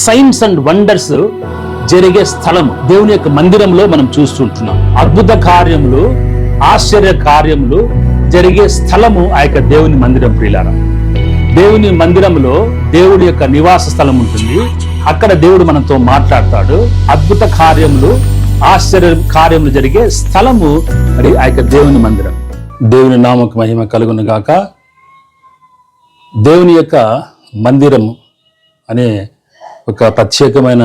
Science and wonders జరిగే స్థలం దేవుని యొక్క మందిరంలో మనం చూస్తుంటున్నాం. అద్భుత కార్యములు, ఆశ్చర్య కార్యములు జరిగే స్థలము ఆ యొక్క దేవుని మందిరం. ప్రియులారా, దేవుని మందిరంలో దేవుడి యొక్క నివాస స్థలం ఉంటుంది. అక్కడ దేవుడు మనతో మాట్లాడతాడు. అద్భుత కార్యములు, ఆశ్చర్య కార్యములు జరిగే స్థలము మరి ఆ యొక్క దేవుని మందిరం. దేవుని నామకు మహిమ కలుగును గాక. దేవుని యొక్క మందిరము అనే ఒక ప్రత్యేకమైన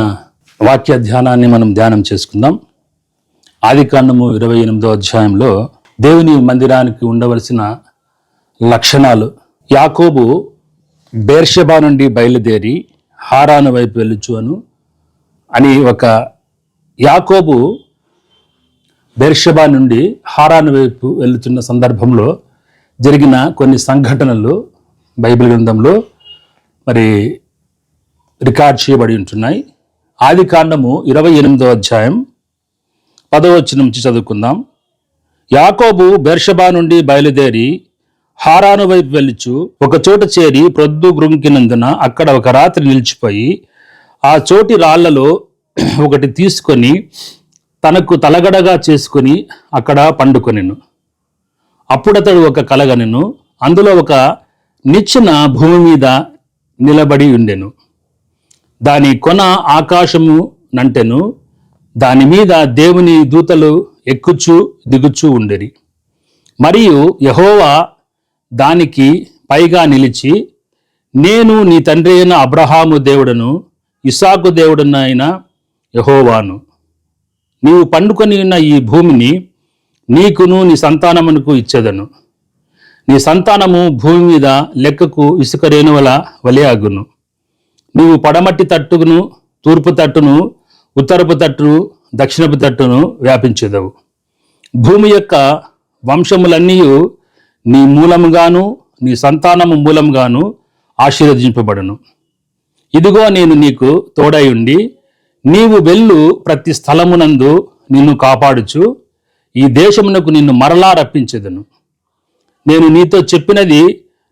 వాక్య ధ్యానాన్ని మనం ధ్యానం చేసుకుందాం. ఆదికాండము 28వ అధ్యాయంలో దేవుని మందిరానికి ఉండవలసిన లక్షణాలు. యాకోబు బేర్షెబా నుండి బయలుదేరి హారాను వైపు వెళ్ళుచును అని యాకోబు బేర్షెబా నుండి హారాను వైపు వెళ్తున్న సందర్భంలో జరిగిన కొన్ని సంఘటనలు బైబిల్ గ్రంథంలో మరి రికార్డ్ చేయబడి ఉంటున్నాయి. ఆదికాండము 28వ అధ్యాయం 10వ వచనం నుంచి చదువుకుందాం. యాకోబు బేర్షెబా నుండి బయలుదేరి హారాను వైపు వెళ్ళుచు ఒక చోట చేరి ప్రొద్దు గ్రుంకినందున అక్కడ ఒక రాత్రి నిలిచిపోయి ఆ చోటి రాళ్లలో ఒకటి తీసుకొని తనకు తలగడగా చేసుకొని అక్కడ పండుకొనెను. అప్పుడతడు ఒక కలగనెను. అందులో ఒక నిచ్చెన భూమి మీద నిలబడి ఉండెను. దాని కొన ఆకాశము నంటెను. దాని మీద దేవుని దూతలు ఎక్కుచూ దిగుచూ ఉండెరి. మరియు యెహోవా దానికి పైగా నిలిచి, నేను నీ తండ్రి అయిన అబ్రహాము దేవుడను, ఇస్సాకు దేవుడనైన యెహోవాను. నీవు పండుకొని ఉన్న ఈ భూమిని నీకును నీ సంతానమునకు ఇచ్చెదను. నీ సంతానము భూమి మీద లెక్కకు ఇసుక రేణువల వలె అగును. నీవు పడమటి తట్టును, తూర్పు తట్టును, ఉత్తరపు తట్టును, దక్షిణపు తట్టును వ్యాపించెదవు. భూమి యొక్క వంశములన్నీ నీ మూలముగాను నీ సంతానము మూలముగాను ఆశీర్వదింపబడును. ఇదిగో నేను నీకు తోడై ఉండి నీవు వెళ్ళు ప్రతి స్థలమునందు నిన్ను కాపాడుచు ఈ దేశమునకు నిన్ను మరలా రప్పించెదను. నేను నీతో చెప్పినది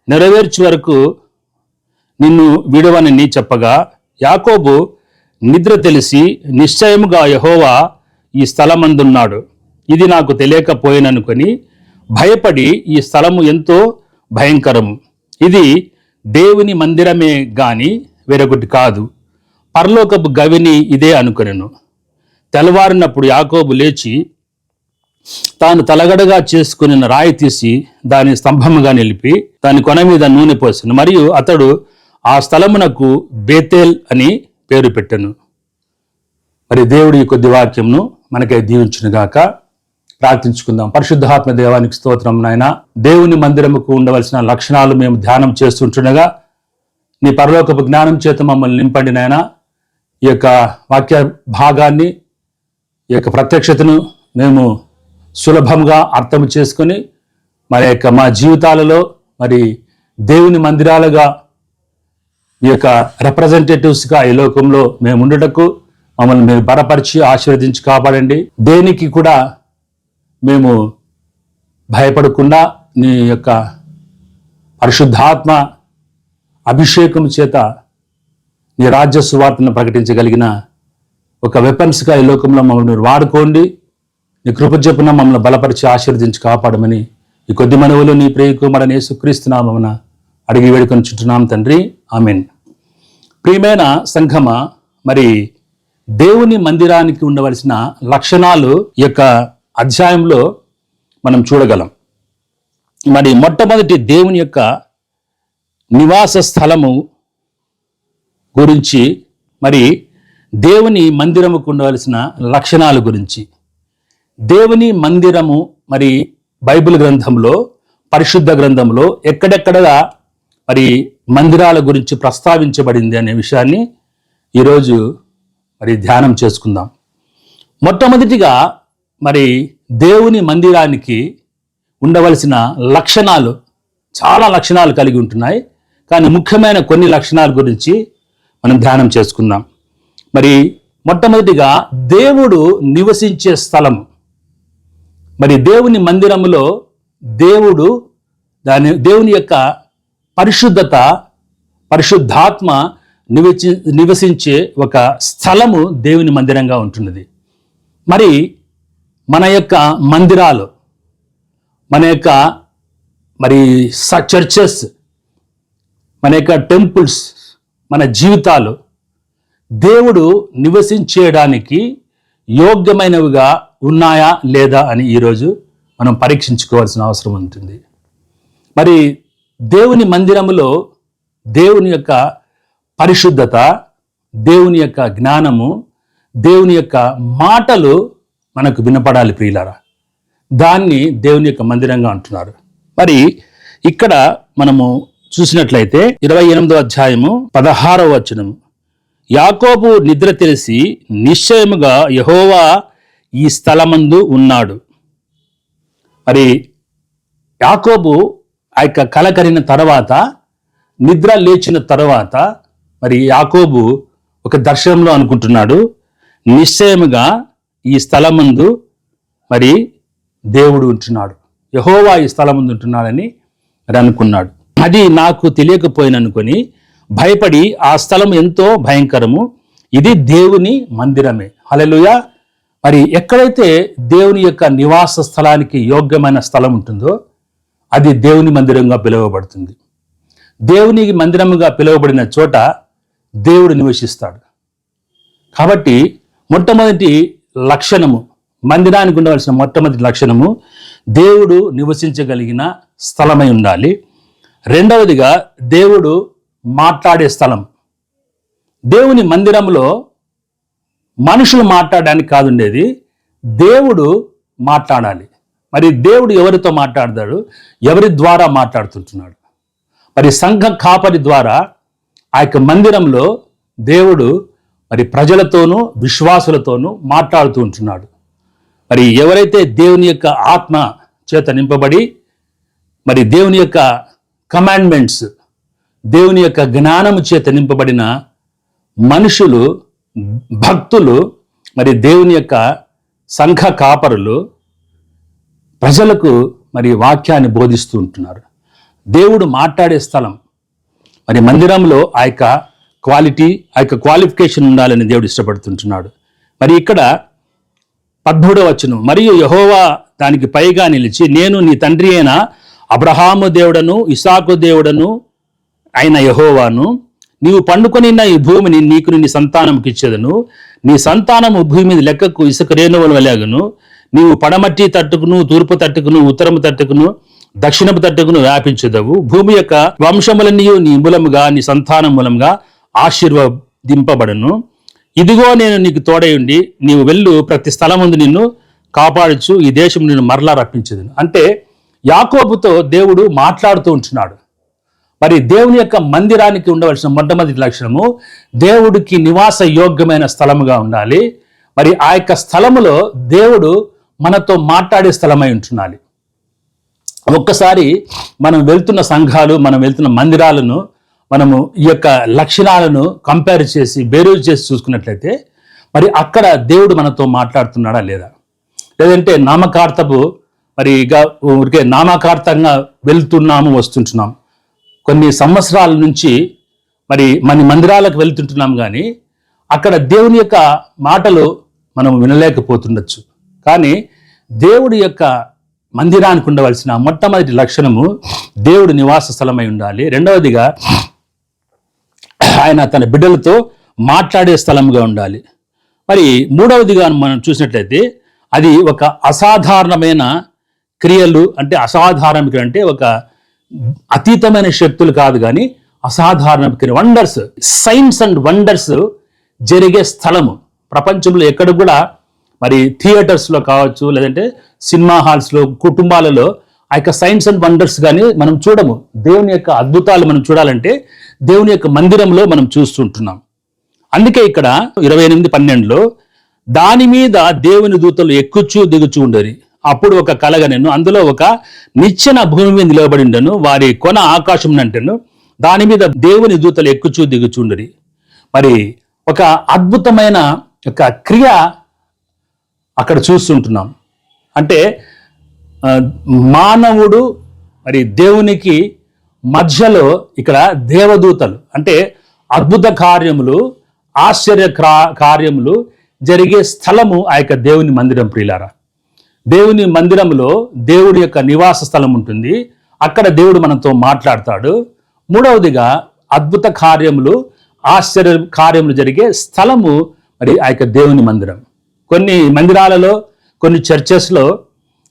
నెరవేర్చు వరకు నిన్ను విడవనని చెప్పగా యాకోబు నిద్ర తెలిసి, నిశ్చయముగా యెహోవా ఈ స్థలమందున్నాడు, ఇది నాకు తెలియకపోయిననుకొని భయపడి, ఈ స్థలము ఎంతో భయంకరము, ఇది దేవుని మందిరమే గాని వేరొకటి కాదు, పరలోకపు గవిని ఇదే అనుకొనెను. తెల్లవారినప్పుడు యాకోబు లేచి తాను తలగడగా చేసుకుని రాయి తీసి దాని స్తంభముగా నిలిపి దాని కొన మీద నూనె పోసెను. మరియు అతడు ఆ స్థలమునకు బేతేల్ అని పేరు పెట్టెను. మరి దేవుడి కొద్ది వాక్యంను మనకై దీవించునుగాక. ప్రార్థించుకుందాం. పరిశుద్ధాత్మ దేవానికి స్తోత్రం. నాయన, దేవుని మందిరముకు ఉండవలసిన లక్షణాలు మేము ధ్యానం చేస్తుంటుండగా నీ పరలోకపు జ్ఞానం చేత మమ్మల్ని నింపండి నాయన. ఈ యొక్క వాక్య భాగాన్ని, ఈ యొక్క ప్రత్యక్షతను మేము సులభంగా అర్థం చేసుకొని మా జీవితాలలో మరి దేవుని మందిరాలుగా ఈ యొక్క రిప్రజెంటేటివ్స్గా ఈ లోకంలో మేము ఉండటకు మమ్మల్ని మీరు బలపరిచి ఆశీర్వదించి కాపాడండి. దేనికి కూడా మేము భయపడకుండా నీ యొక్క పరిశుద్ధాత్మ అభిషేకం చేత నీ రాజ్య సువార్తను ప్రకటించగలిగిన ఒక వెపన్స్గా ఈ లోకంలో మమ్మల్ని మీరు వాడుకోండి. నీ కృప చొప్పున మమ్మల్ని బలపరిచి ఆశీర్వదించి కాపాడమని ఈ కొద్ది మనవులు నీ ప్రియకుమారుడైన యేసుక్రీస్తు నామమున అడిగి వేడుకొని చుట్టున్నాం తండ్రి, ఆమేన్. ప్రియమైన సంఘమ, మరి దేవుని మందిరానికి ఉండవలసిన లక్షణాలు ఈ యొక్క అధ్యాయంలో మనం చూడగలం. మరి మొట్టమొదటి దేవుని యొక్క నివాస స్థలము గురించి, మరి దేవుని మందిరముకు ఉండవలసిన లక్షణాల గురించి. దేవుని మందిరము మరి బైబిల్ గ్రంథంలో, పరిశుద్ధ గ్రంథంలో ఎక్కడెక్కడగా మరి మందిరాల గురించి ప్రస్తావించబడింది అనే విషయాన్ని ఈరోజు మరి ధ్యానం చేసుకుందాం. మొట్టమొదటిగా మరి దేవుని మందిరానికి ఉండవలసిన లక్షణాలు, చాలా లక్షణాలు కలిగి ఉంటున్నాయి. కానీ ముఖ్యమైన కొన్ని లక్షణాల గురించి మనం ధ్యానం చేసుకుందాం. మరి మొట్టమొదటిగా దేవుడు నివసించే స్థలము. మరి దేవుని మందిరములో దేవుని యొక్క పరిశుద్ధత, పరిశుద్ధాత్మ నివసించే ఒక స్థలము దేవుని మందిరంగా ఉంటున్నది. మరి మన యొక్క మందిరాలు, మన యొక్క మరి చర్చెస్, మన యొక్క టెంపుల్స్, మన జీవితాలు దేవుడు నివసించేయడానికి యోగ్యమైనవిగా ఉన్నాయా లేదా అని ఈరోజు మనం పరీక్షించుకోవాల్సిన అవసరం ఉంటుంది. మరి దేవుని మందిరములో దేవుని యొక్క పరిశుద్ధత, దేవుని యొక్క జ్ఞానము, దేవుని యొక్క మాటలు మనకు వినపడాలి ప్రియులారా. దాన్ని దేవుని యొక్క మందిరంగా అంటున్నారు. మరి ఇక్కడ మనము చూసినట్లయితే 28వ అధ్యాయము 16వ వచనము, యాకోబు నిద్ర తెలిసి నిశ్చయముగా యెహోవా ఈ స్థలమందు ఉన్నాడు. మరి యాకోబు ఆ యొక్క కల కరిన తర్వాత, నిద్ర లేచిన తర్వాత మరి యాకోబు ఒక దర్శనంలో అనుకుంటున్నాడు, నిశ్చయముగా ఈ స్థలమందు మరి దేవుడు ఉంటున్నాడు, యెహోవా ఈ స్థలమందు ఉంటున్నాడని మరి అనుకున్నాడు. అది నాకు తెలియకపోయిననుకొని భయపడి ఆ స్థలం ఎంతో భయంకరము, ఇది దేవుని మందిరమే. హల్లెలూయా. మరి ఎక్కడైతే దేవుని యొక్క నివాస స్థలానికి యోగ్యమైన స్థలం ఉంటుందో అది దేవుని మందిరంగా పిలువబడుతుంది. దేవుని మందిరముగా పిలువబడిన చోట దేవుడు నివసిస్తాడు. కాబట్టి మొట్టమొదటి లక్షణము, మందిరానికి ఉండవలసిన మొట్టమొదటి లక్షణము, దేవుడు నివసించగలిగిన స్థలమై ఉండాలి. రెండవదిగా దేవుడు మాట్లాడే స్థలం. దేవుని మందిరంలో మనుషులు మాట్లాడడానికి కాదుండేది, దేవుడు మాట్లాడాలి. మరి దేవుడు ఎవరితో మాట్లాడతాడు, ఎవరి ద్వారా మాట్లాడుతుంటున్నాడు? మరి సంఘ కాపరి ద్వారా ఆ యొక్క మందిరంలో దేవుడు మరి ప్రజలతోనూ విశ్వాసులతోనూ మాట్లాడుతూ ఉంటున్నాడు. మరి ఎవరైతే దేవుని యొక్క ఆత్మ చేత నింపబడి మరి దేవుని యొక్క కమాండ్మెంట్స్, దేవుని యొక్క జ్ఞానము చేత నింపబడిన మనుషులు, భక్తులు, మరి దేవుని యొక్క సంఘ కాపరులు ప్రజలకు మరి వాక్యాన్ని బోధిస్తూ ఉంటున్నారు. దేవుడు మాట్లాడే స్థలం. మరి మందిరంలో ఆ యొక్క క్వాలిటీ, ఆ యొక్క క్వాలిఫికేషన్ ఉండాలని దేవుడు ఇష్టపడుతుంటున్నాడు. మరి ఇక్కడ 13వ వచనం, మరియు యెహోవా దానికి పైగా నిలిచి, నేను నీ తండ్రి అయిన అబ్రహాము దేవుడను ఇసాకు దేవుడను అయిన యెహోవాను, నీవు పండుకొనిన్న ఈ భూమిని నీకు నీ సంతానంకి ఇచ్చేదను, నీ సంతానము భూమి మీద లెక్కకు ఇసుక రేణువుల వలెగను, నీవు పడమటి తట్టుకును, తూర్పు తట్టుకును, ఉత్తరము తట్టుకును, దక్షిణపు తట్టుకును వ్యాపించదవు. భూమి యొక్క వంశములన్నీ నీ మూలముగా, నీ సంతానం మూలంగా ఆశీర్వదింపబడను. ఇదిగో నేను నీకు తోడయుండి నీవు వెళ్ళు ప్రతి స్థలముందు నిన్ను కాపాడుచు ఈ దేశం నిన్ను మరలా రప్పించదును. అంటే యాకోబుతో దేవుడు మాట్లాడుతూ ఉంటున్నాడు. మరి దేవుని యొక్క మందిరానికి ఉండవలసిన మొట్టమొదటి లక్షణము, దేవుడికి నివాస యోగ్యమైన స్థలముగా ఉండాలి. మరి ఆ యొక్క స్థలములో దేవుడు మనతో మాట్లాడే స్థలమై ఉంటున్నాలి. ఒక్కసారి మనం వెళ్తున్న సంఘాలు, మనం వెళ్తున్న మందిరాలను మనము ఈ యొక్క లక్షణాలను కంపేర్ చేసి, బేరీజు చేసి చూసుకున్నట్లయితే మరి అక్కడ దేవుడు మనతో మాట్లాడుతున్నాడా లేదా? లేదంటే నామకార్థపు మరి ఊరికే నామకార్థంగా వెళ్తున్నాము, వస్తుంటున్నాం. కొన్ని సంవత్సరాల నుంచి మరి మన మందిరాలకు వెళ్తుంటున్నాం, కానీ అక్కడ దేవుని యొక్క మాటలు మనం వినలేకపోతుండొచ్చు. కానీ దేవుడి యొక్క మందిరానికి ఉండవలసిన మొట్టమొదటి లక్షణము, దేవుడు నివాస స్థలమై ఉండాలి. రెండవదిగా ఆయన తన బిడ్డలతో మాట్లాడే స్థలముగా ఉండాలి. మరి మూడవదిగా మనం చూసినట్లయితే అది ఒక అసాధారణమైన క్రియలు, అంటే అసాధారణ అంటే ఒక అతీతమైన శక్తులు కాదు, కానీ అసాధారణ క్రియ, వండర్స్, సైన్స్ అండ్ వండర్స్ జరిగే స్థలము. ప్రపంచంలో ఎక్కడ కూడా మరి థియేటర్స్లో కావచ్చు, లేదంటే సినిమా హాల్స్లో, కుటుంబాలలో ఆ యొక్క సైన్స్ అండ్ వండర్స్ కానీ మనం చూడము. దేవుని యొక్క అద్భుతాలు మనం చూడాలంటే దేవుని యొక్క మందిరంలో మనం చూస్తుంటున్నాం. అందుకే ఇక్కడ 28:12లో దాని మీద దేవుని దూతలు ఎక్కుచూ దిగుచూ ఉండేది. అప్పుడు ఒక కలగనెను, అందులో ఒక నిచ్చెన భూమి మీద నిలబడి ఉండెను, వారి కొన ఆకాశం అంటెను, దాని మీద దేవుని దూతలు ఎక్కుచూ దిగుచుండరి. మరి ఒక అద్భుతమైన ఒక క్రియ అక్కడ చూస్తుంటున్నాం. అంటే మానవుడు మరి దేవునికి మధ్యలో ఇక్కడ దేవదూతలు, అంటే అద్భుత కార్యములు, ఆశ్చర్య కార్యములు జరిగే స్థలము ఆ యొక్క దేవుని మందిరం. ప్రియులారా, దేవుని మందిరంలో దేవుడి యొక్క నివాస స్థలం ఉంటుంది. అక్కడ దేవుడు మనతో మాట్లాడతాడు. మూడవదిగా అద్భుత కార్యములు, ఆశ్చర్య కార్యములు జరిగే స్థలము మరి ఆ యొక్క దేవుని మందిరం. కొన్ని మందిరాలలో, కొన్ని చర్చెస్లో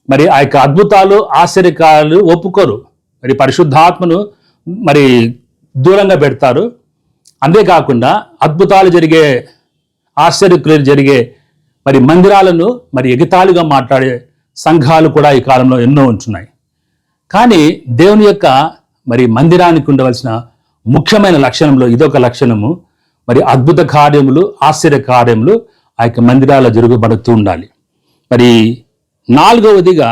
మరి ఆ యొక్క అద్భుతాలు, ఆశ్చర్యకాలు ఒప్పుకోరు. మరి పరిశుద్ధాత్మను మరి దూరంగా పెడతారు. అంతేకాకుండా అద్భుతాలు జరిగే, ఆశ్చర్యక్రియలు జరిగే మరి మందిరాలను మరి ఎగతాళిగా మాట్లాడే సంఘాలు కూడా ఈ కాలంలో ఎన్నో ఉంటున్నాయి. కానీ దేవుని యొక్క మరి మందిరానికి ఉండవలసిన ముఖ్యమైన లక్షణంలో ఇదొక లక్షణము. మరి అద్భుత కార్యములు, ఆశ్చర్య కార్యములు ఆ యొక్క మందిరాల్లో జరుగుబడుతూ ఉండాలి. మరి నాలుగవదిగా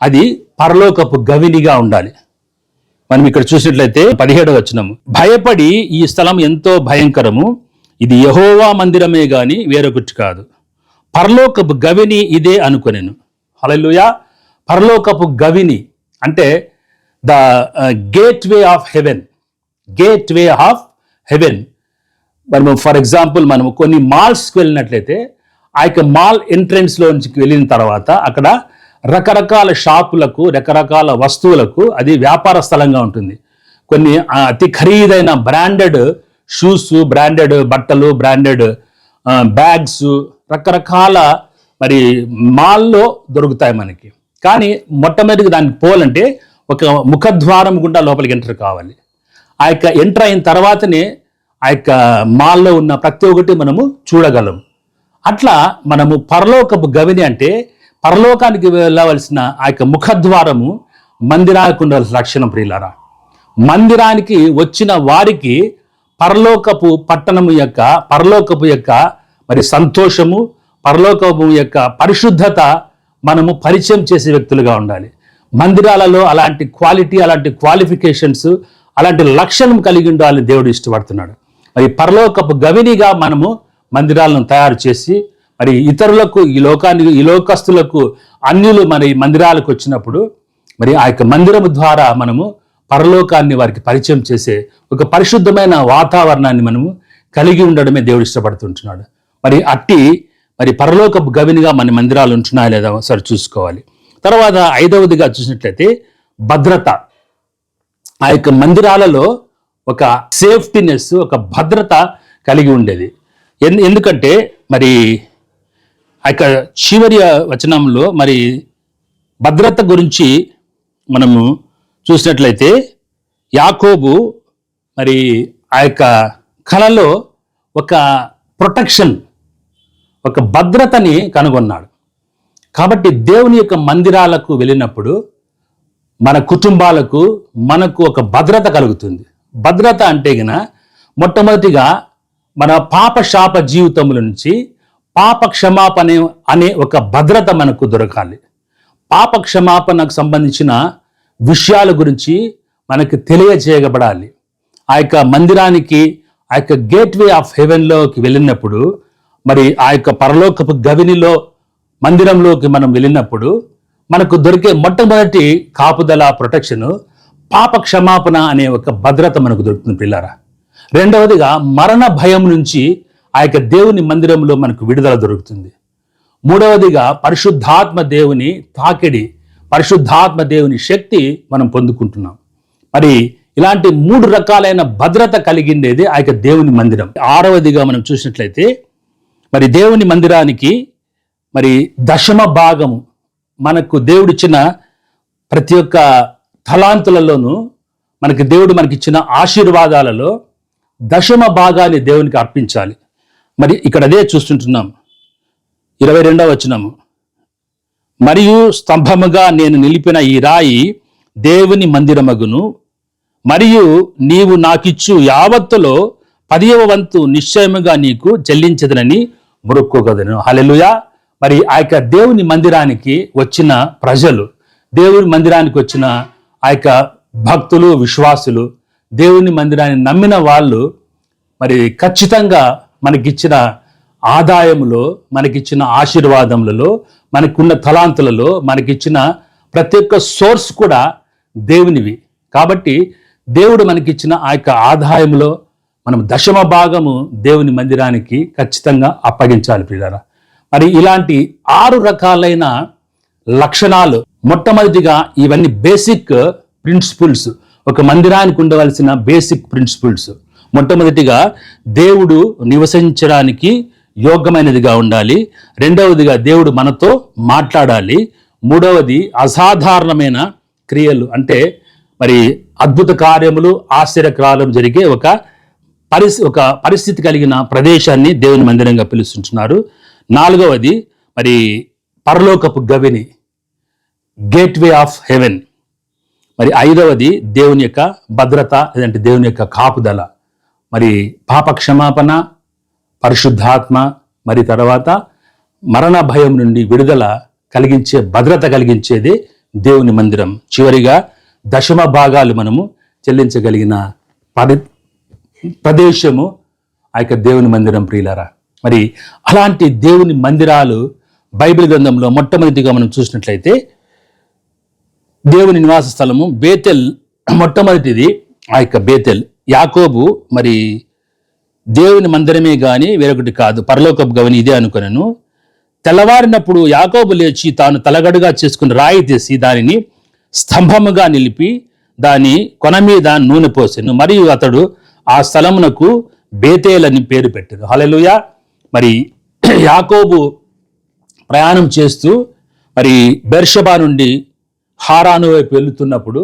అది పరలోకపు గవినిగా ఉండాలి. మనం ఇక్కడ చూసినట్లయితే 17వ వచనము, భయపడి ఈ స్థలం ఎంతో భయంకరము, ఇది యెహోవా మందిరమే గాని వేరొకటి కాదు, పరలోకపు గవిని ఇదే అనుకొనెను. హల్లెలూయా. పరలోకపు గవిని అంటే the gateway of haven. Gateway of haven. మనము ఫర్ ఎగ్జాంపుల్ మనము కొన్ని మాల్స్కి వెళ్ళినట్లయితే ఆ యొక్క మాల్ ఎంట్రెన్స్లోంచి వెళ్ళిన తర్వాత అక్కడ రకరకాల షాపులకు, రకరకాల వస్తువులకు అది వ్యాపార స్థలంగా ఉంటుంది. కొన్ని అతి ఖరీదైన బ్రాండెడ్ షూస్, బ్రాండెడ్ బట్టలు, బ్రాండెడ్ బ్యాగ్స్ రకరకాల మరి మాల్లో దొరుకుతాయి మనకి. కానీ మొట్టమొదటిగా దానికి పోవాలంటే ఒక ముఖద్వారం గుండా లోపలికి ఎంటర్ కావాలి. ఆ యొక్క ఎంటర్ అయిన తర్వాతనే ఆ యొక్క మాల్లో ఉన్న ప్రతి ఒక్కటి మనము చూడగలం. అట్లా మనము పరలోకపు గవిని అంటే పరలోకానికి వెళ్ళవలసిన ఆ యొక్క ముఖద్వారము మందిరానికి ఉండవలసిన లక్షణం. ప్రియులారా, మందిరానికి వచ్చిన వారికి పరలోకపు పట్టణము యొక్క, పరలోకపు యొక్క మరి సంతోషము, పరలోకపు యొక్క పరిశుద్ధత మనము పరిచయం చేసే వ్యక్తులుగా ఉండాలి. మందిరాలలో అలాంటి క్వాలిటీ, అలాంటి క్వాలిఫికేషన్స్, అలాంటి లక్షణం కలిగి ఉండాలని దేవుడు ఇష్టపడుతున్నాడు. మరి పరలోకపు గవినిగా మనము మందిరాలను తయారు చేసి మరి ఇతరులకు, ఈ లోకస్తులకు, అన్యులు మరి మందిరాలకు వచ్చినప్పుడు మరి ఆ యొక్క మందిరము ద్వారా మనము పరలోకాన్ని వారికి పరిచయం చేసే ఒక పరిశుద్ధమైన వాతావరణాన్ని మనము కలిగి ఉండడమే దేవుడు ఇష్టపడుతుంటున్నాడు. మరి అట్టి మరి పరలోకపు గవినిగా మన మందిరాలు ఉంటున్నాయా లేదా సరి చూసుకోవాలి. తర్వాత 5వదిగా చూసినట్లయితే భద్రత. ఆ యొక్క మందిరాలలో ఒక సేఫ్టీనెస్, ఒక భద్రత కలిగి ఉండేది. ఎందుకంటే మరి ఆ యొక్క చివరి వచనంలో మరి భద్రత గురించి మనము చూసినట్లయితే యాకోబు మరి ఆ యొక్క కలలో ఒక ప్రొటెక్షన్, ఒక భద్రతని కనుగొన్నాడు. కాబట్టి దేవుని యొక్క మందిరాలకు వెళ్ళినప్పుడు మన కుటుంబాలకు, మనకు ఒక భద్రత కలుగుతుంది. భద్రత అంటే గన మొట్టమొదటిగా మన పాప శాప జీవితముల నుంచి పాప క్షమాపణ అనే ఒక భద్రత మనకు దొరకాలి. పాప క్షమాపణకు సంబంధించిన విషయాల గురించి మనకు తెలియజేయబడాలి. ఆ యొక్క మందిరానికి, ఆ యొక్క గేట్వే ఆఫ్ హెవెన్లోకి వెళ్ళినప్పుడు, మరి ఆ యొక్క పరలోకపు గవినిలో మందిరంలోకి మనం వెళ్ళినప్పుడు మనకు దొరికే మొట్టమొదటి కాపుదల, ప్రొటెక్షన్ పాప క్షమాపణ అనే ఒక భద్రత మనకు దొరుకుతుంది పిల్లారా. రెండవదిగా మరణ భయం నుంచి ఆ యొక్క దేవుని మందిరంలో మనకు విడుదల దొరుకుతుంది. మూడవదిగా పరిశుద్ధాత్మ దేవుని తాకిడి, పరిశుద్ధాత్మ దేవుని శక్తి మనం పొందుకుంటున్నాం. మరి ఇలాంటి 3 రకాలైన భద్రత కలిగిండేది ఆ యొక్క దేవుని మందిరం. 6వదిగా మనం చూసినట్లయితే మరి దేవుని మందిరానికి మరి దశమ భాగము, మనకు దేవుడిచ్చిన ప్రతి ఒక్క తలాంతులలోనూ దేవుడు మనకిచ్చిన ఆశీర్వాదాలలో దశమ భాగాన్ని దేవునికి అర్పించాలి. మరి ఇక్కడ అదే చూస్తుంటున్నాం. 22వ వచనము, మరియు స్తంభముగా నేను నిలిపిన ఈ రాయి దేవుని మందిరమగును, మరియు నీవు నాకిచ్చు యావత్తులో 10వ వంతు నిశ్చయముగా నీకు చెల్లించదనని మొక్కుకొదను. హల్లెలూయా. మరి ఆ యొక్క దేవుని మందిరానికి వచ్చిన ప్రజలు, దేవుని మందిరానికి వచ్చిన ఆ యొక్క భక్తులు, విశ్వాసులు, దేవుని మందిరాన్ని నమ్మిన వాళ్ళు మరి ఖచ్చితంగా మనకిచ్చిన ఆదాయములో, మనకిచ్చిన ఆశీర్వాదములలో, మనకున్న తలాంతులలో, మనకిచ్చిన ప్రతి ఒక్క సోర్స్ కూడా దేవునివి. కాబట్టి దేవుడు మనకిచ్చిన ఆ యొక్క ఆదాయంలో మనం దశమ భాగము దేవుని మందిరానికి ఖచ్చితంగా అప్పగించాలి ప్రియులారా. మరి ఇలాంటి 6 రకాలైన లక్షణాలు, మొట్టమొదటిగా ఇవన్నీ బేసిక్ ప్రిన్సిపుల్స్, ఒక మందిరానికి ఉండవలసిన బేసిక్ ప్రిన్సిపుల్స్. మొట్టమొదటిగా దేవుడు నివసించడానికి యోగ్యమైనదిగా ఉండాలి. రెండవదిగా దేవుడు మనతో మాట్లాడాలి. మూడవది అసాధారణమైన క్రియలు, అంటే మరి అద్భుత కార్యములు, ఆశ్చర్యకార్యం జరిగే ఒక పరిస్థితి కలిగిన ప్రదేశాన్ని దేవుని మందిరంగా పిలుస్తుంటున్నారు. నాలుగవది మరి పరలోకపు గవిని, గేట్వే ఆఫ్ హెవెన్. మరి ఐదవది దేవుని యొక్క భద్రత, లేదంటే దేవుని యొక్క కాపుదల. మరి పాప క్షమాపణ, పరిశుద్ధాత్మ, మరి తర్వాత మరణ భయం నుండి విడుదల కలిగించే, భద్రత కలిగించేది దేవుని మందిరం. చివరిగా దశమ భాగాలు మనము చెల్లించగలిగిన ప్రదేశము ఆ యొక్క దేవుని మందిరం ప్రియులారా. మరి అలాంటి దేవుని మందిరాలు బైబిల్ గ్రంథంలో మొట్టమొదటిగా మనం చూసినట్లయితే దేవుని నివాస స్థలము బేతెల్. మొట్టమొదటిది ఆ యొక్క బేతెల్. యాకోబు మరి దేవుని మందిరమే గాని వేరొకటి కాదు, పరలోకపు గవిని ఇదే అనుకున్నాను. తెల్లవారినప్పుడు యాకోబు లేచి తాను తలగడుగా చేసుకుని రాయి తీసి దానిని స్తంభముగా నిలిపి దాని కొన మీద నూనె పోసెను. మరియు అతడు ఆ స్థలమునకు బేతేల్ అని పేరు పెట్టాడు. హల్లెలూయా. మరి యాకోబు ప్రయాణం చేస్తూ మరి బెర్షబా నుండి హారాను వైపు వెళుతున్నప్పుడు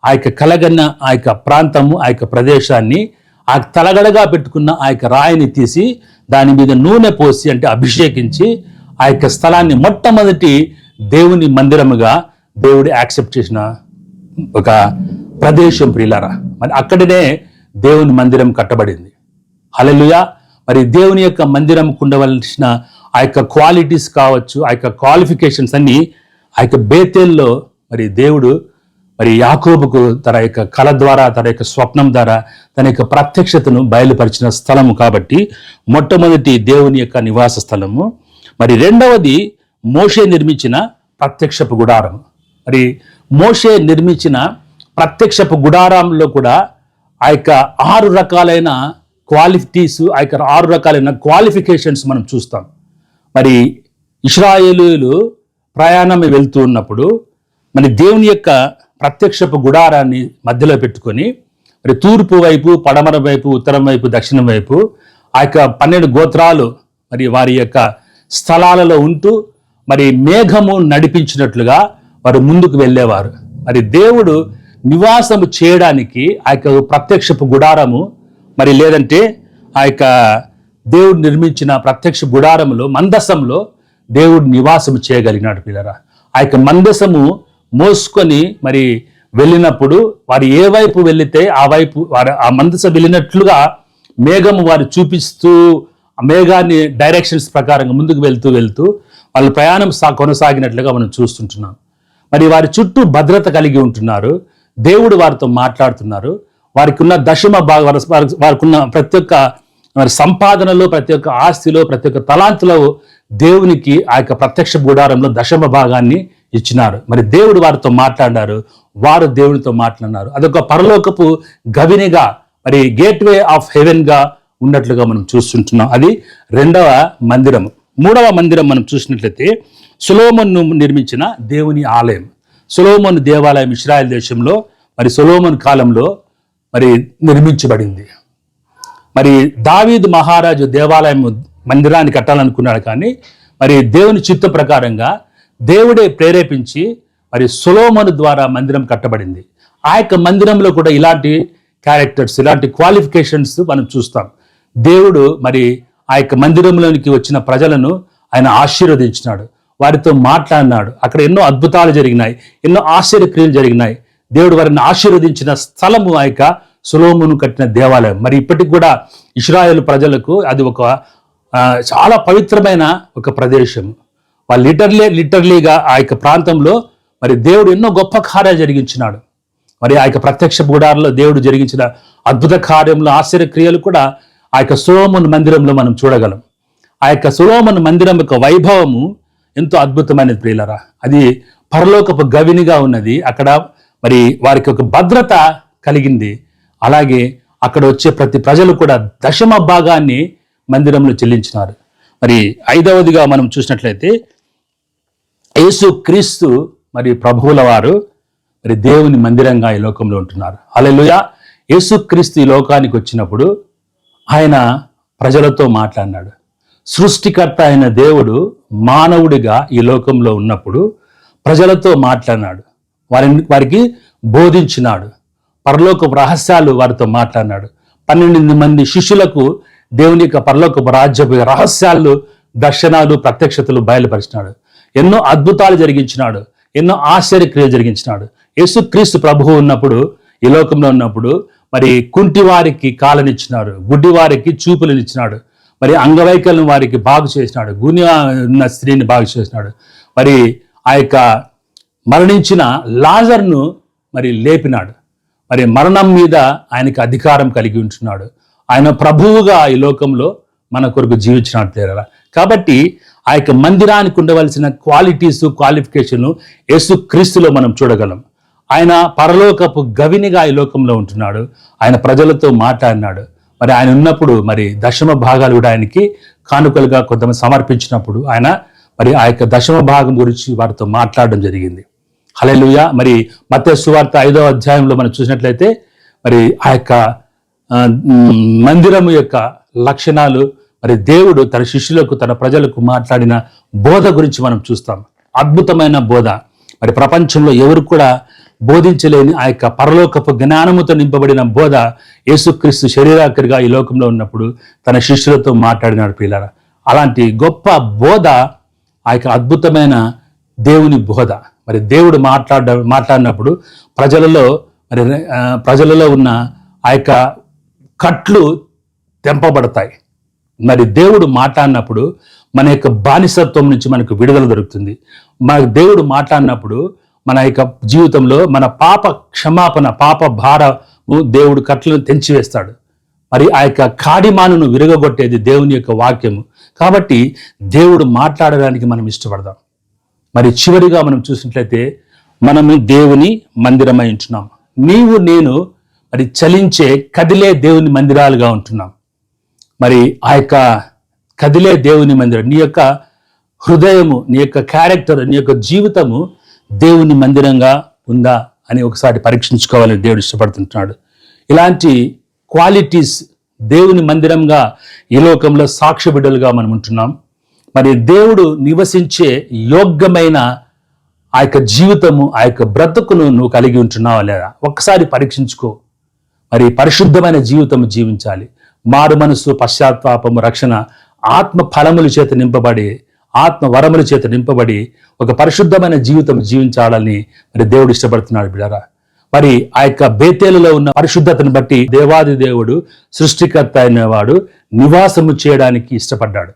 ఆ యొక్క కలగన్న ఆ యొక్క ప్రాంతము, ఆ యొక్క ప్రదేశాన్ని, ఆ తలగడగా పెట్టుకున్న ఆ యొక్క రాయిని తీసి దాని మీద నూనె పోసి, అంటే అభిషేకించి ఆ యొక్క స్థలాన్ని మొట్టమొదటి దేవుని మందిరముగా దేవుడు యాక్సెప్ట్ చేసిన ఒక ప్రదేశం ప్రియులారా. మరి అక్కడనే దేవుని మందిరం కట్టబడింది. హల్లెలూయా. మరి దేవుని యొక్క మందిరంకు ఉండవలసిన ఆ యొక్క క్వాలిటీస్ కావచ్చు, ఆ యొక్క క్వాలిఫికేషన్స్ అన్ని ఆ యొక్క బేతేల్లో మరి దేవుడు మరి యాకోబుకు తన యొక్క కళ ద్వారా, తన యొక్క స్వప్నం ద్వారా తన యొక్క ప్రత్యక్షతను బయలుపరిచిన స్థలము కాబట్టి మొట్టమొదటి దేవుని యొక్క నివాస స్థలము. మరి రెండవది మోషే నిర్మించిన ప్రత్యక్షపు గుడారం. మరి మోషే నిర్మించిన ప్రత్యక్షపు గుడారంలో కూడా ఆ యొక్క 6 రకాలైన క్వాలిటీస్, ఆ యొక్క 6 రకాలైన క్వాలిఫికేషన్స్ మనం చూస్తాం. మరి ఇశ్రాయేలీయులు ప్రయాణం వెళ్తూ ఉన్నప్పుడు మరి దేవుని యొక్క ప్రత్యక్షపు గుడారాన్ని మధ్యలో పెట్టుకొని మరి తూర్పు వైపు, పడమర వైపు, ఉత్తరం వైపు, దక్షిణం వైపు ఆ యొక్క 12 గోత్రాలు మరి వారి యొక్క స్థలాలలో ఉంటూ మరి మేఘము నడిపించినట్లుగా వారు ముందుకు వెళ్ళేవారు. మరి దేవుడు నివాసము చేయడానికి ఆ యొక్క ప్రత్యక్షపు గుడారము, మరి లేదంటే ఆ యొక్క దేవుడు నిర్మించిన ప్రత్యక్ష గుడారములో, మందసంలో దేవుడు నివాసము చేయగలిగినాడు పిల్లరా. ఆ యొక్క మందసము మోసుకొని మరి వెళ్ళినప్పుడు వారు ఏ వైపు వెళితే ఆ వైపు వారు ఆ మందసం వెళ్ళినట్లుగా మేఘము వారు చూపిస్తూ, ఆ మేఘాన్ని డైరెక్షన్స్ ప్రకారంగా ముందుకు వెళ్తూ వాళ్ళు ప్రయాణం కొనసాగినట్లుగా మనం చూస్తుంటున్నాం. మరి వారి చుట్టూ భద్రత కలిగి ఉంటున్నారు. దేవుడు వారితో మాట్లాడుతున్నారు. వారికి ఉన్న దశమ భాగం, వారికి ఉన్న ప్రతి ఒక్క మరి సంపాదనలో, ప్రతి ఒక్క ఆస్తిలో, ప్రతి ఒక్క తలాంతులో దేవునికి ఆ యొక్క ప్రత్యక్ష గుడారంలో దశమ భాగాన్ని ఇచ్చినారు. మరి దేవుడు వారితో మాట్లాడారు, వారు దేవునితో మాట్లాడినారు. అదొక పరలోకపు గవినిగా, మరి గేట్వే ఆఫ్ హెవెన్ గా ఉన్నట్లుగా మనం చూస్తుంటున్నాం. అది రెండవ మందిరం. మూడవ మందిరం మనం చూసినట్లయితే సొలొమోను నిర్మించిన దేవుని ఆలయం. సొలొమోను దేవాలయం ఇశ్రాయేల్ దేశంలో మరి సొలొమోను కాలంలో మరి నిర్మించబడింది. మరి దావీదు మహారాజు దేవాలయం మందిరాన్ని కట్టాలనుకున్నాడు, కానీ మరి దేవుని చిత్త ప్రకారంగా దేవుడే ప్రేరేపించి మరి సొలొమోను ద్వారా మందిరం కట్టబడింది. ఆ యొక్క మందిరంలో కూడా ఇలాంటి క్యారెక్టర్స్, ఇలాంటి క్వాలిఫికేషన్స్ మనం చూస్తాం. దేవుడు మరి ఆ యొక్క మందిరంలోనికి వచ్చిన ప్రజలను ఆయన ఆశీర్వదించినాడు, వారితో మాట్లాడినాడు. అక్కడ ఎన్నో అద్భుతాలు జరిగినాయి, ఎన్నో ఆశ్చర్యక్రియలు జరిగినాయి. దేవుడు వారిని ఆశీర్వదించిన స్థలము ఆ యొక్క సొలొమోను కట్టిన దేవాలయం. మరి ఇప్పటికి కూడా ఇశ్రాయేలు ప్రజలకు అది ఒక చాలా పవిత్రమైన ఒక ప్రదేశం. వాళ్ళు లిటర్లీగా ఆ యొక్క ప్రాంతంలో మరి దేవుడు ఎన్నో గొప్ప కార్యాలు జరిగించినాడు. మరి ఆ యొక్క ప్రత్యక్ష గుడారంలో దేవుడు జరిగించిన అద్భుత కార్యములు, ఆశ్చర్యక్రియలు కూడా ఆ యొక్క సొలొమోను మందిరంలో మనం చూడగలం. ఆ యొక్క సొలొమోను మందిరం యొక్క వైభవము ఎంతో అద్భుతమైనది ప్రియులరా. అది పరలోకపు గవినిగా ఉన్నది. అక్కడ మరి వారికి ఒక భద్రత కలిగింది. అలాగే అక్కడ వచ్చే ప్రతి ప్రజలు కూడా దశమ భాగాన్ని మందిరంలో చెల్లించినారు. మరి 5వదిగా మనం చూసినట్లయితే యేసు క్రీస్తు మరి ప్రభువుల వారు మరి దేవుని మందిరంగా ఈ లోకంలో ఉంటున్నారు. హల్లెలూయా. యేసు క్రీస్తు ఈ లోకానికి వచ్చినప్పుడు ఆయన ప్రజలతో మాట్లాడినాడు. సృష్టికర్త అయిన దేవుడు మానవుడిగా ఈ లోకంలో ఉన్నప్పుడు ప్రజలతో మాట్లాడినాడు, వారికి బోధించినాడు, పరలోకపు రహస్యాలు వారితో మాట్లాడినాడు. 12 మంది శిష్యులకు దేవుని యొక్క పరలోకపు రాజ్యపు రహస్యాలు, దర్శనాలు, ప్రత్యక్షతలు బయలుపరిచినాడు. ఎన్నో అద్భుతాలు జరిగించినాడు, ఎన్నో ఆశ్చర్యక్రియలు జరిగించినాడు. యేసుక్రీస్తు ప్రభువు ఉన్నప్పుడు ఈ లోకంలో ఉన్నప్పుడు మరి కుంటి వారికి కాలనిచ్చినాడు, గుడ్డి వారికి చూపులనిచ్చినాడు, మరి అంగవైకల్యం వారికి బాగు చేసినాడు, గుని ఉన్న స్త్రీని బాగు చేసినాడు. మరి ఆ యొక్క మరణించిన లాజర్ను మరి లేపినాడు. మరి మరణం మీద ఆయనకి అధికారం కలిగి ఉంటున్నాడు. ఆయన ప్రభువుగా ఈ లోకంలో మన కొరకు జీవించినట్టు తేరా. కాబట్టి ఆ యొక్క మందిరానికి ఉండవలసిన క్వాలిటీసు, క్వాలిఫికేషన్ యేసుక్రీస్తులో మనం చూడగలం. ఆయన పరలోకపు గవినిగా ఈ లోకంలో ఉంటున్నాడు. ఆయన ప్రజలతో మాట్లాడినాడు. మరి ఆయన ఉన్నప్పుడు మరి దశమ భాగాలు కూడా ఆయనకి కానుకలుగా కొంతమంది సమర్పించినప్పుడు ఆయన మరి ఆ యొక్క దశమ భాగం గురించి వారితో మాట్లాడడం జరిగింది. హల్లెలూయా. మరి మత్తయి సువార్త 5వ అధ్యాయంలో మనం చూసినట్లయితే మరి ఆ యొక్క మందిరము యొక్క లక్షణాలు, మరి దేవుడు తన శిష్యులకు, తన ప్రజలకు మాట్లాడిన బోధ గురించి మనం చూస్తాం. అద్భుతమైన బోధ. మరి ప్రపంచంలో ఎవరు కూడా బోధించలేని ఆ యొక్క పరలోకపు జ్ఞానముతో నింపబడిన బోధ యేసుక్రీస్తు శరీరాకరిగా ఈ లోకంలో ఉన్నప్పుడు తన శిష్యులతో మాట్లాడినాడు. ప్రియులారా, అలాంటి గొప్ప బోధ, ఆ యొక్క అద్భుతమైన దేవుని బోధ. మరి దేవుడు మాట్లాడినప్పుడు ప్రజలలో ఉన్న ఆ యొక్క కట్లు తెంపబడతాయి. మరి దేవుడు మాట్లాడినప్పుడు మన యొక్క బానిసత్వం నుంచి మనకు విడుదల దొరుకుతుంది. మన దేవుడు మాట్లాడినప్పుడు మన యొక్క జీవితంలో మన పాప క్షమాపణ, పాప భారము దేవుడు కట్లను తెంచివేస్తాడు. మరి ఆ యొక్క కాడిమానును విరగొట్టేది దేవుని యొక్క వాక్యము. కాబట్టి దేవుడు మాట్లాడడానికి మనం ఇష్టపడదాం. మరి చివరిగా మనం చూసినట్లయితే మనము దేవుని మందిరమై ఉంటున్నాం. నీవు నేను మరి చలించే కదిలే దేవుని మందిరాలుగా ఉంటున్నాం. మరి ఆ యొక్క కదిలే దేవుని మందిరం, నీ యొక్క హృదయము, నీ యొక్క క్యారెక్టర్, నీ యొక్క జీవితము దేవుని మందిరంగా ఉందా అని ఒకసారి పరీక్షించుకోవాలని దేవుడు ఇష్టపడుతుంటున్నాడు. ఇలాంటి క్వాలిటీస్ దేవుని మందిరంగా ఈ లోకంలో సాక్ష్య బిడ్డలుగా మనం ఉంటున్నాం. మరి దేవుడు నివసించే యోగ్యమైన ఆ యొక్క జీవితము, ఆ యొక్క బ్రతుకును నువ్వు కలిగి ఉంటున్నావా లేదా ఒక్కసారి పరీక్షించుకో. మరి పరిశుద్ధమైన జీవితం జీవించాలి. మారు మనసు, పశ్చాత్తాపము, రక్షణ, ఆత్మ ఫలముల చేత నింపబడి, ఆత్మ వరముల చేత నింపబడి ఒక పరిశుద్ధమైన జీవితం జీవించాలని మరి దేవుడు ఇష్టపడుతున్నాడు బిడ్డరా. మరి ఆ యొక్క బేతేలులో ఉన్న పరిశుద్ధతను బట్టి దేవాది దేవుడు, సృష్టికర్త అయిన వాడు నివాసము చేయడానికి ఇష్టపడ్డాడు.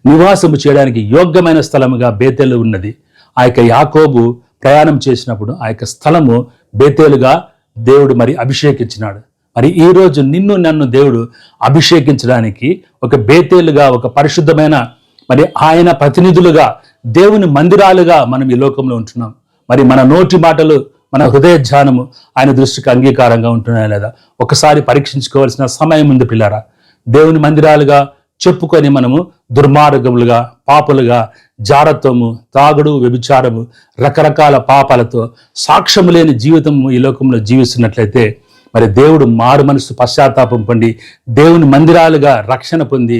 నివాసము చేయడానికి యోగ్యమైన స్థలముగా బేతేలు ఉన్నది. ఆ యొక్క యాకోబు ప్రయాణం చేసినప్పుడు ఆ యొక్క స్థలము బేతేలుగా దేవుడు మరి అభిషేకించినాడు. మరి ఈ రోజు నిన్ను నన్ను దేవుడు అభిషేకించడానికి ఒక బేతేలుగా, ఒక పరిశుద్ధమైన మరి ఆయన ప్రతినిధులుగా, దేవుని మందిరాలుగా మనం ఈ లోకంలో ఉంటున్నాం. మరి మన నోటి మాటలు, మన హృదయ ధ్యానము ఆయన దృష్టికి అంగీకారంగా ఉంటున్నాయా లేదా ఒకసారి పరీక్షించుకోవాల్సిన సమయం ఉంది పిల్లారా. దేవుని మందిరాలుగా చెప్పుకొని మనము దుర్మార్గములుగా, పాపులుగా, జారత్వము, తాగుడు, వ్యభిచారము, రకరకాల పాపాలతో సాక్ష్యము లేని జీవితము ఈ లోకంలో జీవిస్తున్నట్లయితే మరి దేవుడు మారు మనసు, పశ్చాత్తాపం పొంది దేవుని మందిరాలుగా రక్షణ పొంది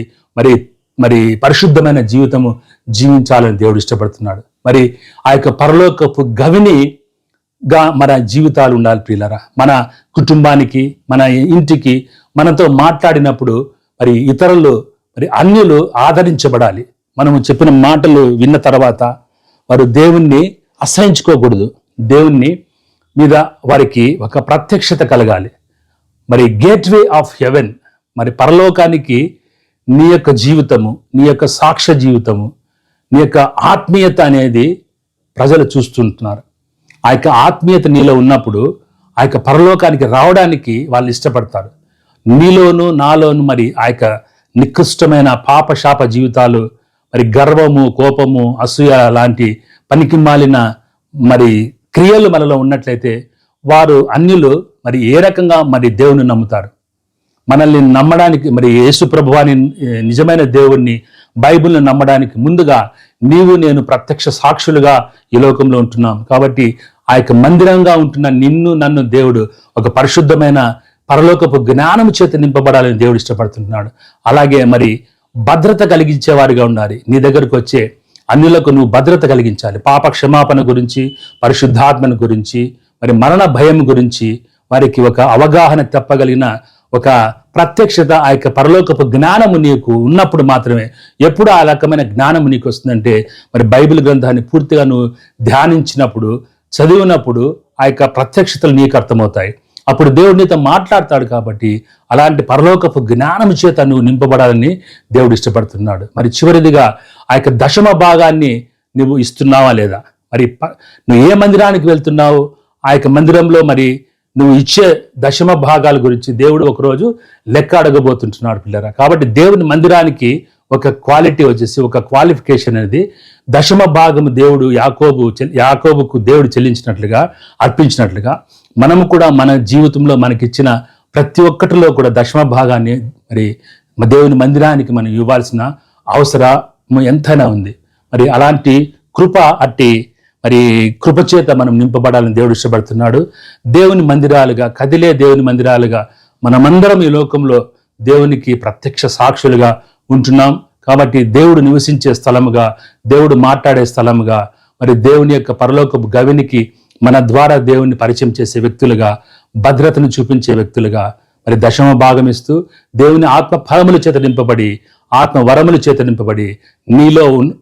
మరి పరిశుద్ధమైన జీవితము జీవించాలని దేవుడు ఇష్టపడుతున్నాడు. మరి ఆ యొక్క పరలోకపు గవినిగా మన జీవితాలు ఉండాలి ప్రియులరా. మన కుటుంబానికి, మన ఇంటికి మనతో మాట్లాడినప్పుడు మరి ఇతరులు, మరి అన్యులు ఆదరించబడాలి. మనము చెప్పిన మాటలు విన్న తర్వాత వారు దేవుణ్ణి అసహించుకోకూడదు. దేవుణ్ణి మీద వారికి ఒక ప్రత్యక్షత కలగాలి. మరి గేట్వే ఆఫ్ హెవెన్, మరి పరలోకానికి నీ యొక్క జీవితము, నీ యొక్క సాక్ష్య జీవితము, నీ యొక్క ఆత్మీయత అనేది ప్రజలు చూస్తుంటున్నారు. ఆ యొక్క ఆత్మీయత నీలో ఉన్నప్పుడు ఆ యొక్క పరలోకానికి రావడానికి వాళ్ళు ఇష్టపడతారు. నీలోను నాలోను మరి ఆ యొక్క నికృష్టమైన పాపశాప జీవితాలు, మరి గర్వము, కోపము, అసూయ లాంటి పనికి మాలిన మరి క్రియలు మనలో ఉన్నట్లయితే వారు అన్యులు మరి ఏ రకంగా మరి దేవుని నమ్ముతారు? మనల్ని నమ్మడానికి, మరి యేసు ప్రభువాని నిజమైన దేవుణ్ణి, బైబిల్ని నమ్మడానికి ముందుగా నీవు నేను ప్రత్యక్ష సాక్షులుగా ఈ లోకంలో ఉంటున్నాం. కాబట్టి ఆ యొక్క మందిరంగా ఉంటున్న నిన్ను నన్ను దేవుడు ఒక పరిశుద్ధమైన పరలోకపు జ్ఞానము చేత నింపబడాలని దేవుడు ఇష్టపడుతున్నాడు. అలాగే మరి భద్రత కలిగించేవారిగా ఉండాలి. నీ దగ్గరకు వచ్చే అన్యులకు నువ్వు భద్రత కలిగించాలి. పాప క్షమాపణ గురించి, పరిశుద్ధాత్మను గురించి, మరి మరణ భయం గురించి వారికి ఒక అవగాహన చెప్పగలిగిన ఒక ప్రత్యక్షత, ఆ యొక్క పరలోకపు జ్ఞానము నీకు ఉన్నప్పుడు మాత్రమే. ఎప్పుడు ఆ రకమైన జ్ఞానము నీకు వస్తుందంటే మరి బైబిల్ గ్రంథాన్ని పూర్తిగా నువ్వు ధ్యానించినప్పుడు, చదివినప్పుడు ఆ యొక్క ప్రత్యక్షతలు నీకు అర్థమవుతాయి. అప్పుడు దేవుడు నీతో మాట్లాడతాడు. కాబట్టి అలాంటి పరలోకపు జ్ఞానము చేత నువ్వు నింపబడాలని దేవుడు ఇష్టపడుతున్నాడు. మరి చివరిదిగా ఆ యొక్క దశమ భాగాన్ని నువ్వు ఇస్తున్నావా లేదా? మరి నువ్వు ఏ మందిరానికి వెళ్తున్నావు, ఆ యొక్క మందిరంలో మరి నువ్వు ఇచ్చే దశమ భాగాల గురించి దేవుడు ఒకరోజు లెక్క అడగబోతుంటున్నాడు పిల్లరా. కాబట్టి దేవుని మందిరానికి క్వాలిటీ వచ్చేసి, క్వాలిఫికేషన్ అనేది దశమ భాగము దేవుడు యాకోబుకు దేవుడు చెల్లించినట్లుగా, అర్పించినట్లుగా మనము కూడా మన జీవితంలో మనకిచ్చిన ప్రతి ఒక్కటిలో కూడా దశమ భాగాన్ని మరి దేవుని మందిరానికి మనం ఇవ్వాల్సిన అవసరం ఎంతైనా ఉంది. మరి అలాంటి కృపచేత మనం నింపబడాలని దేవుడు ఇష్టపడుతున్నాడు. దేవుని మందిరాలుగా, కదిలే దేవుని మందిరాలుగా మనమందరం ఈ లోకంలో దేవునికి ప్రత్యక్ష సాక్షులుగా ఉంటున్నాం. కాబట్టి దేవుడు నివసించే స్థలముగా, దేవుడు మాట్లాడే స్థలముగా, మరి దేవుని యొక్క పరలోకపు గవినికి మన ద్వారా దేవుని పరిచయం చేసే వ్యక్తులుగా, భద్రతను చూపించే వ్యక్తులుగా, మరి దశమ భాగం ఇస్తూ దేవుని ఆత్మ ఫలముల చేత నింపబడి, ఆత్మ వరముల చేత నింపబడి,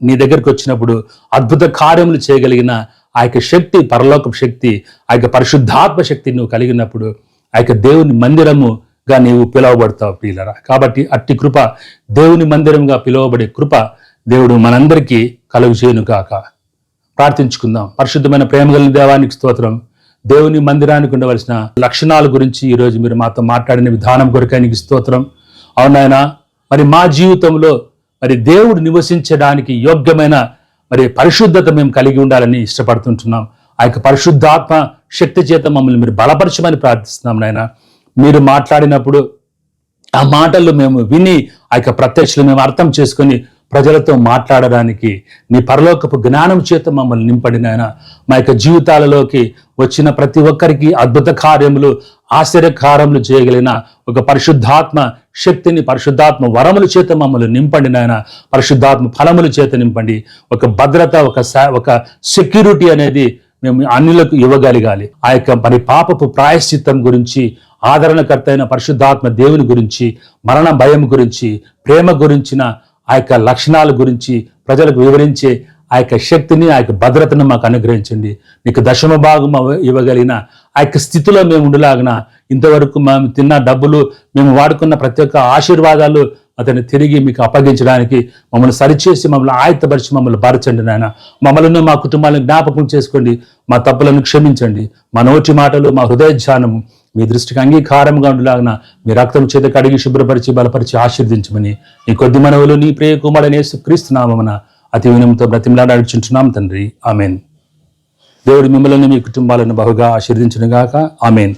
నీ దగ్గరికి వచ్చినప్పుడు అద్భుత కార్యములు చేయగలిగిన ఆ యొక్క శక్తి, పరలోకపు శక్తి, ఆ యొక్క పరిశుద్ధాత్మ శక్తి నువ్వు కలిగినప్పుడు ఆ యొక్క దేవుని మందిరముగా నీవు పిలువబడతావు ప్రియులరా. కాబట్టి అట్టి కృప, దేవుని మందిరంగా పిలువబడే కృప దేవుడు మనందరికీ కలుగు చేయను కాక. ప్రార్థించుకుందాం. పరిశుద్ధమైన ప్రేమగల దేవానికి స్తోత్రం. దేవుని మందిరానికి ఉండవలసిన లక్షణాల గురించి ఈరోజు మీరు మాతో మాట్లాడిన విధానం కొరకానికి స్తోత్రం. అవునాయనా, మరి మా జీవితంలో మరి దేవుడు నివసించడానికి యోగ్యమైన మరి పరిశుద్ధత మేము కలిగి ఉండాలని ఇష్టపడుతుంటున్నాం. ఆ యొక్క పరిశుద్ధాత్మ శక్తి చేత మమ్మల్ని మీరు బలపరచమని ప్రార్థిస్తున్నాం నాయన. మీరు మాట్లాడినప్పుడు ఆ మాటలు మేము విని ఆ యొక్క ప్రత్యక్షలు మేము అర్థం చేసుకొని ప్రజలతో మాట్లాడడానికి నీ పరలోకపు జ్ఞానం చేత మమ్మల్ని నింపడి నాయన. మా యొక్క జీవితాలలోకి వచ్చిన ప్రతి ఒక్కరికి అద్భుత కార్యములు, ఆశ్చర్యకారములు చేయగలిగిన ఒక పరిశుద్ధాత్మ శక్తిని, పరిశుద్ధాత్మ వరముల చేత మమ్మల్ని నింపండి నాయన. పరిశుద్ధాత్మ ఫలముల చేత నింపండి. ఒక భద్రత, ఒక సెక్యూరిటీ అనేది మేము అన్యులకు ఇవ్వగలగాలి. ఆ యొక్క మరి పాపపు ప్రాయశ్చిత్తం గురించి, ఆదరణకర్త అయిన పరిశుద్ధాత్మ దేవుని గురించి, మరణ భయం గురించి, ప్రేమ గురించిన ఆ యొక్క లక్షణాల గురించి ప్రజలకు వివరించే ఆ యొక్క శక్తిని, ఆ యొక్క భద్రతను మాకు అనుగ్రహించండి. నీకు దశమ భాగం ఇవ్వగలిగిన ఆ యొక్క స్థితిలో మేము ఉండలాగిన, ఇంతవరకు మేము తిన్న డబ్బులు, మేము వాడుకున్న ప్రతి ఒక్క ఆశీర్వాదాలు అతన్ని తిరిగి మీకు అప్పగించడానికి మమ్మల్ని సరిచేసి, మమ్మల్ని ఆయత్తపరిచి మమ్మల్ని భరచండి నాయన. మమ్మల్ని, మా కుటుంబాలను జ్ఞాపకం చేసుకోండి. మా తప్పులను క్షమించండి. మా నోటి మాటలు, మా హృదయ ధ్యానము మీ దృష్టికి అంగీకారంగా ఉండలాగిన మీ రక్తం చేత కడిగి శుభ్రపరిచి బలపరిచి ఆశీర్దించమని ఈ కొద్ది మనవులు నీ ప్రియ కుమారుడైన యేసుక్రీస్తు నామమున అతి వినయంతో బ్రతిమలాడి అడుగుచుంటున్నాం తండ్రి. ఆమెన్. దేవుడు మిమ్మల్ని, మీ కుటుంబాలను బహుగా ఆశీర్వదించును గాక. ఆమెన్.